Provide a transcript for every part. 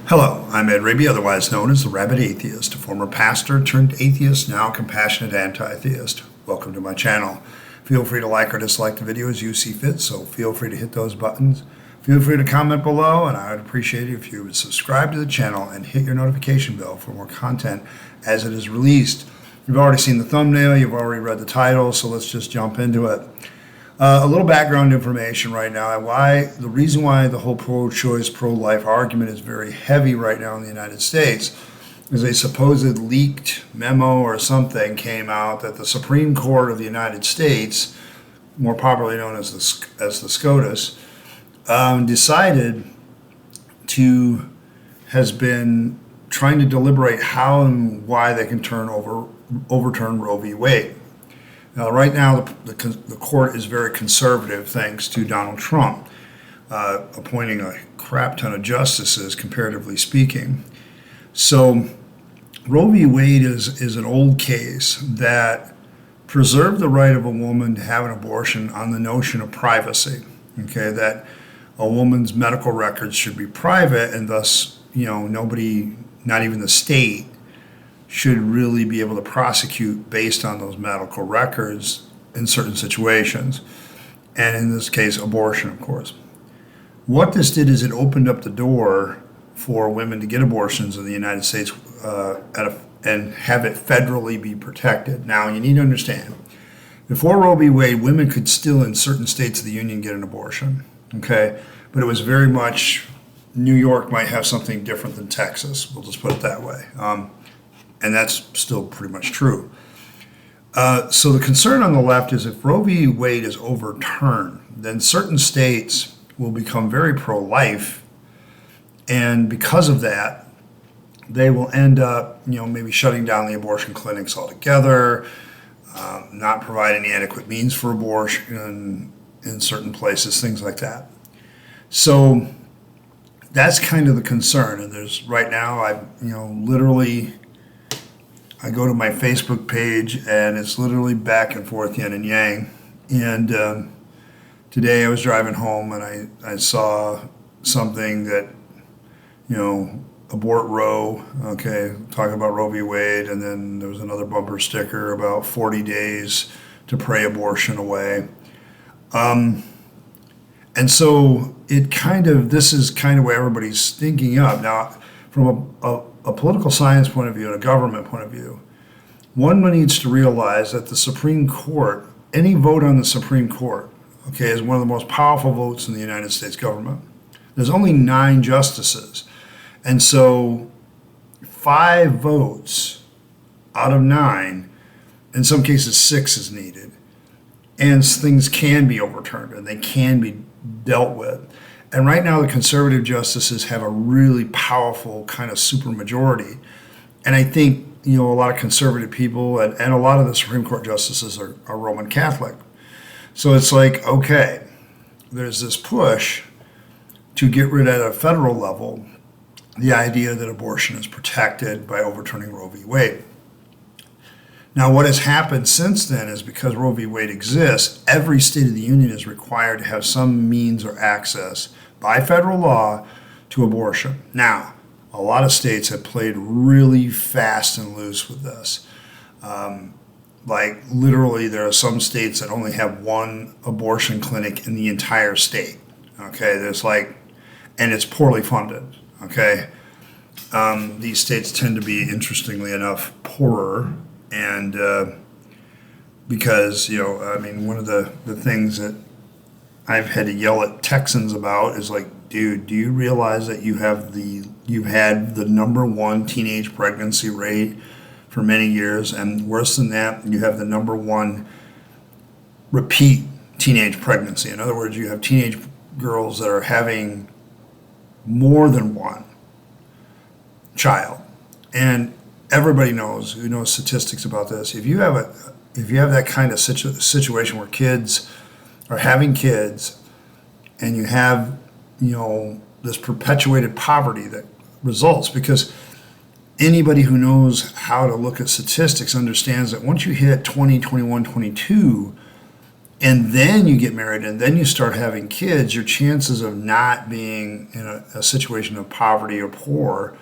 Hello, I'm Rabyd, otherwise known as the Rabyd Atheist, a former pastor turned atheist, now compassionate anti-theist. Welcome to my channel. Feel free to like or dislike the video as you see fit, so feel free to hit those buttons. Feel free to comment below, and I would appreciate it if you would subscribe to the channel and hit your notification bell for more content as it is released. You've already seen the thumbnail, you've already read the title, so let's just jump into it. A little background information right now. The reason why the whole pro-choice, pro-life argument is very heavy right now in the United States is a supposed leaked memo or something came out that the Supreme Court of the United States, more popularly known as the SCOTUS, has been trying to deliberate how and why they can overturn Roe v. Wade. Now, right now, the court is very conservative, thanks to Donald Trump, appointing a crap ton of justices, comparatively speaking. So, Roe v. Wade is an old case that preserved the right of a woman to have an abortion on the notion of privacy. Okay, that a woman's medical records should be private, and thus, nobody, not even the state, should really be able to prosecute based on those medical records in certain situations. And in this case, abortion, of course. What this did is it opened up the door for women to get abortions in the United States and have it federally be protected. Now, you need to understand, before Roe v. Wade, women could still, in certain states of the Union, get an abortion. Okay? But it was very much, New York might have something different than Texas. We'll just put it that way. And that's still pretty much true. So the concern on the left is if Roe v. Wade is overturned, then certain states will become very pro-life, and because of that, they will end up, maybe shutting down the abortion clinics altogether, not providing the adequate means for abortion in certain places, things like that. So that's kind of the concern. And there's right now, I go to my Facebook page, and it's literally back and forth, yin and yang. And today I was driving home, and I saw something that, abort Roe, okay, talking about Roe v. Wade, and then there was another bumper sticker about 40 days to pray abortion away. And so this is kind of where everybody's thinking of. Now, from a political science point of view and a government point of view, one needs to realize that the Supreme Court, any vote on the Supreme Court, okay, is one of the most powerful votes in the United States government. There's only 9 justices. And so 5 votes out of 9, in some cases 6 is needed. And things can be overturned and they can be dealt with. And right now, the conservative justices have a really powerful kind of supermajority. And I think, a lot of conservative people and a lot of the Supreme Court justices are Roman Catholic. So it's like, okay, there's this push to get rid at a federal level the idea that abortion is protected by overturning Roe v. Wade. Now, what has happened since then is because Roe v. Wade exists, every state of the union is required to have some means or access by federal law to abortion. Now, a lot of states have played really fast and loose with this. Literally, there are some states that only have 1 abortion clinic in the entire state. Okay, and it's poorly funded. Okay, these states tend to be, interestingly enough, poorer. And because, one of the things that I've had to yell at Texans about is dude, do you realize that you've had the #1 teenage pregnancy rate for many years, and worse than that, you have the #1 repeat teenage pregnancy. In other words, you have teenage girls that are having more than 1 child. And everybody knows, who knows statistics about this. If you have that kind of situation where kids are having kids, and you have, this perpetuated poverty that results, because anybody who knows how to look at statistics understands that once you hit 20, 21, 22, and then you get married and then you start having kids, your chances of not being in a situation of poverty or poor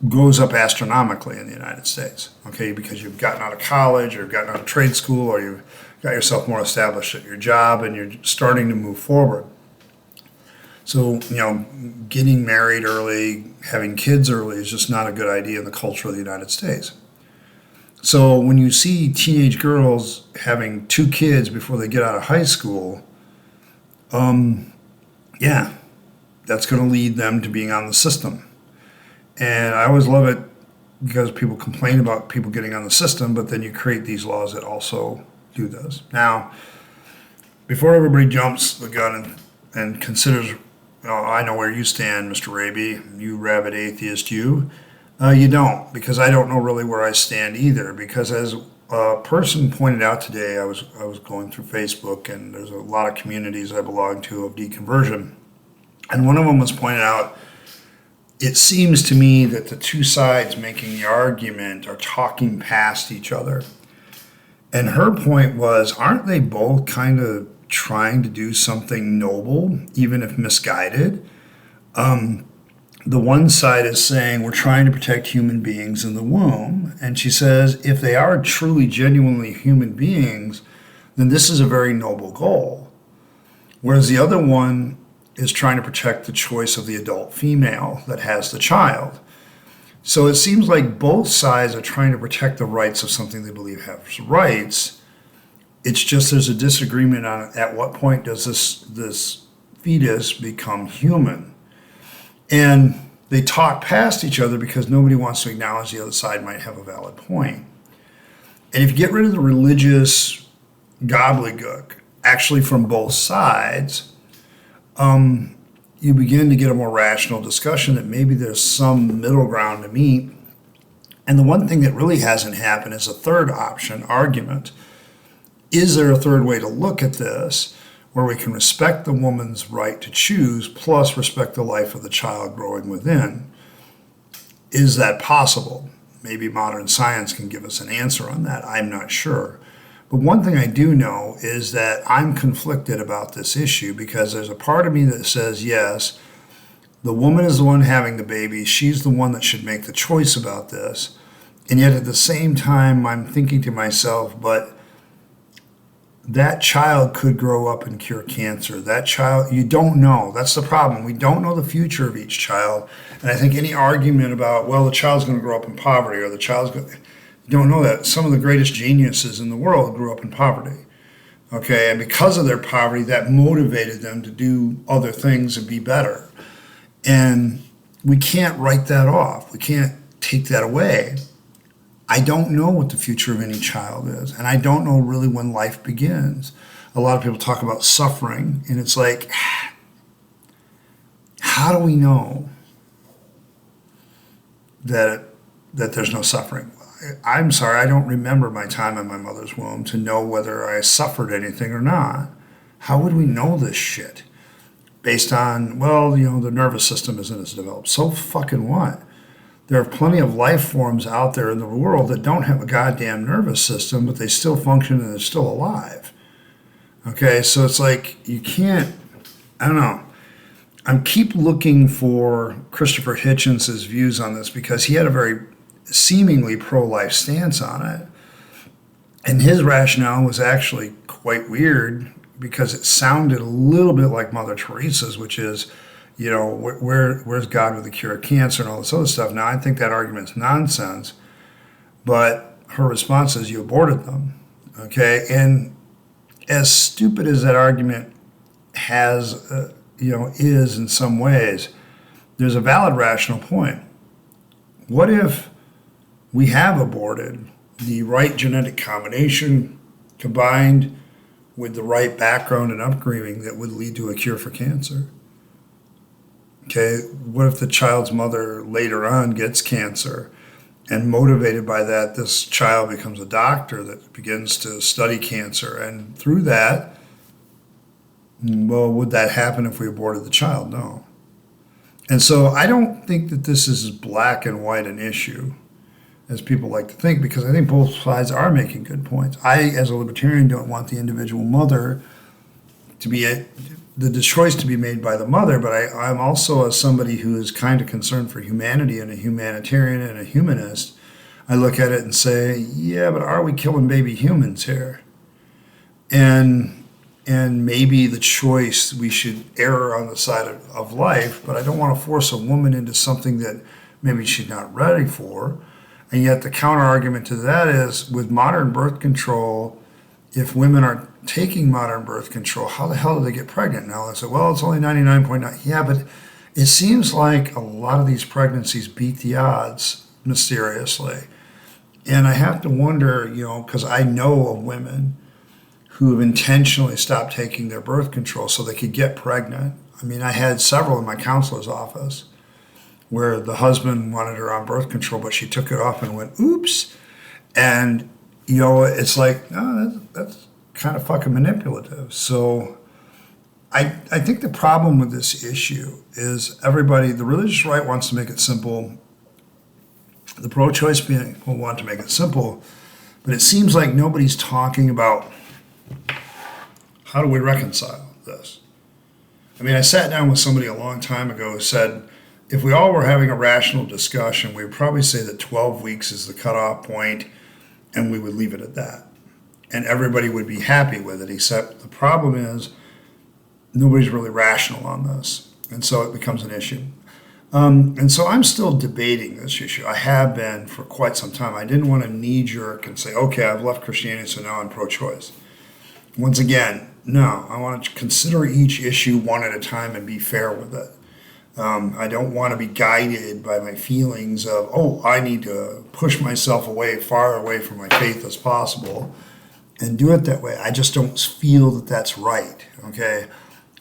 goes up astronomically in the United States, okay, because you've gotten out of college or you've gotten out of trade school or you've got yourself more established at your job and you're starting to move forward. So, getting married early, having kids early is just not a good idea in the culture of the United States. So when you see teenage girls having 2 kids before they get out of high school, yeah, that's going to lead them to being on the system. And I always love it because people complain about people getting on the system, but then you create these laws that also do this. Now, before everybody jumps the gun and considers, I know where you stand, Mr. Rabyd, you rabid atheist, you don't, because I don't know really where I stand either. Because as a person pointed out today, I was going through Facebook, and there's a lot of communities I belong to of deconversion, and one of them was pointing out, it seems to me that the two sides making the argument are talking past each other. And her point was, aren't they both kind of trying to do something noble, even if misguided? The one side is saying we're trying to protect human beings in the womb. And she says if they are truly, genuinely human beings, then this is a very noble goal. Whereas the other one is trying to protect the choice of the adult female that has the child. So it seems like both sides are trying to protect the rights of something they believe has rights. It's just there's a disagreement on at what point does this fetus become human. And they talk past each other because nobody wants to acknowledge the other side might have a valid point. And if you get rid of the religious gobbledygook, actually from both sides, you begin to get a more rational discussion that maybe there's some middle ground to meet. And the one thing that really hasn't happened is a third option argument. Is there a third way to look at this where we can respect the woman's right to choose plus respect the life of the child growing within? Is that possible? Maybe modern science can give us an answer on that. I'm not sure. But one thing I do know is that I'm conflicted about this issue because there's a part of me that says, yes, the woman is the one having the baby. She's the one that should make the choice about this. And yet at the same time, I'm thinking to myself, but that child could grow up and cure cancer. That child, you don't know. That's the problem. We don't know the future of each child. And I think any argument about, well, the child's going to grow up in poverty or the child's going to... You don't know that. Some of the greatest geniuses in the world grew up in poverty. Okay, and because of their poverty, that motivated them to do other things and be better. And we can't write that off. We can't take that away. I don't know what the future of any child is, and I don't know really when life begins. A lot of people talk about suffering, and it's like, how do we know that there's no suffering? I'm sorry, I don't remember my time in my mother's womb to know whether I suffered anything or not. How would we know this shit? Based on, well, the nervous system isn't as developed. So fucking what? There are plenty of life forms out there in the world that don't have a goddamn nervous system, but they still function and they're still alive. Okay, so it's like you can't, I don't know. I keep looking for Christopher Hitchens' views on this because he had a very seemingly pro-life stance on it. And his rationale was actually quite weird because it sounded a little bit like Mother Teresa's, which is, where's God with the cure of cancer and all this other stuff. Now, I think that argument's nonsense, but her response is you aborted them, okay? And as stupid as that argument is in some ways, there's a valid rational point. What if we have aborted the right genetic combination combined with the right background and upbringing that would lead to a cure for cancer? Okay, what if the child's mother later on gets cancer and motivated by that, this child becomes a doctor that begins to study cancer, and through that, well, would that happen if we aborted the child? No. And so I don't think that this is black and white an issue. as people like to think, because I think both sides are making good points. I, as a libertarian, don't want the individual mother to be the choice to be made by the mother, but I'm also, as somebody who is kind of concerned for humanity and a humanitarian and a humanist, I look at it and say, yeah, but are we killing baby humans here? And maybe the choice, we should err on the side of life, but I don't want to force a woman into something that maybe she's not ready for. And yet the counter argument to that is, with modern birth control, if women are taking modern birth control, how the hell do they get pregnant? Now they say, well, it's only 99.9. Yeah, but it seems like a lot of these pregnancies beat the odds mysteriously. And I have to wonder, because I know of women who have intentionally stopped taking their birth control so they could get pregnant. I mean, I had several in my counselor's office where the husband wanted her on birth control, but she took it off and went, oops. And, it's like, no, that's kind of fucking manipulative. So I think the problem with this issue is everybody, the religious right wants to make it simple. The pro-choice people want to make it simple, but it seems like nobody's talking about how do we reconcile this. I mean, I sat down with somebody a long time ago who said, if we all were having a rational discussion, we would probably say that 12 weeks is the cutoff point, and we would leave it at that. And everybody would be happy with it, except the problem is nobody's really rational on this. And so it becomes an issue. And so I'm still debating this issue. I have been for quite some time. I didn't want to knee-jerk and say, okay, I've left Christianity, so now I'm pro-choice. Once again, no, I want to consider each issue one at a time and be fair with it. I don't want to be guided by my feelings of, I need to push myself far away from my faith as possible and do it that way. I just don't feel that that's right, okay?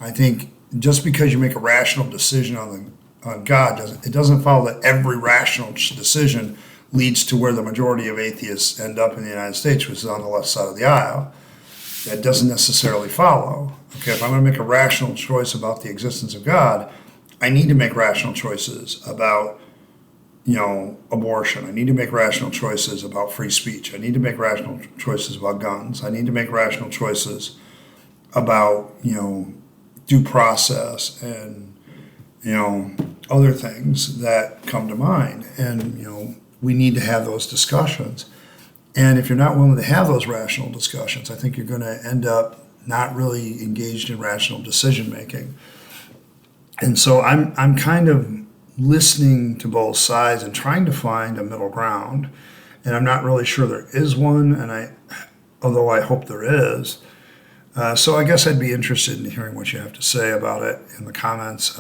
I think just because you make a rational decision on God, it doesn't follow that every rational decision leads to where the majority of atheists end up in the United States, which is on the left side of the aisle. That doesn't necessarily follow. Okay, if I'm going to make a rational choice about the existence of God, I need to make rational choices about, abortion. I need to make rational choices about free speech. I need to make rational choices about guns. I need to make rational choices about, due process and, other things that come to mind. And, we need to have those discussions. And if you're not willing to have those rational discussions, I think you're going to end up not really engaged in rational decision making. And so I'm kind of listening to both sides and trying to find a middle ground. And I'm not really sure there is one, although I hope there is. So I guess I'd be interested in hearing what you have to say about it in the comments.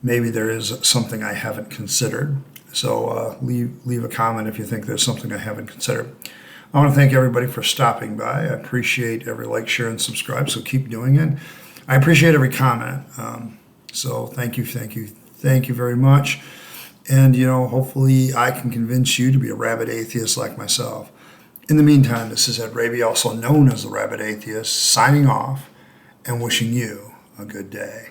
Maybe there is something I haven't considered. So leave a comment if you think there's something I haven't considered. I want to thank everybody for stopping by. I appreciate every like, share, and subscribe, so keep doing it. I appreciate every comment. So thank you very much. And, hopefully I can convince you to be a rabid atheist like myself. In the meantime, this is Rabyd, also known as the Rabid Atheist, signing off and wishing you a good day.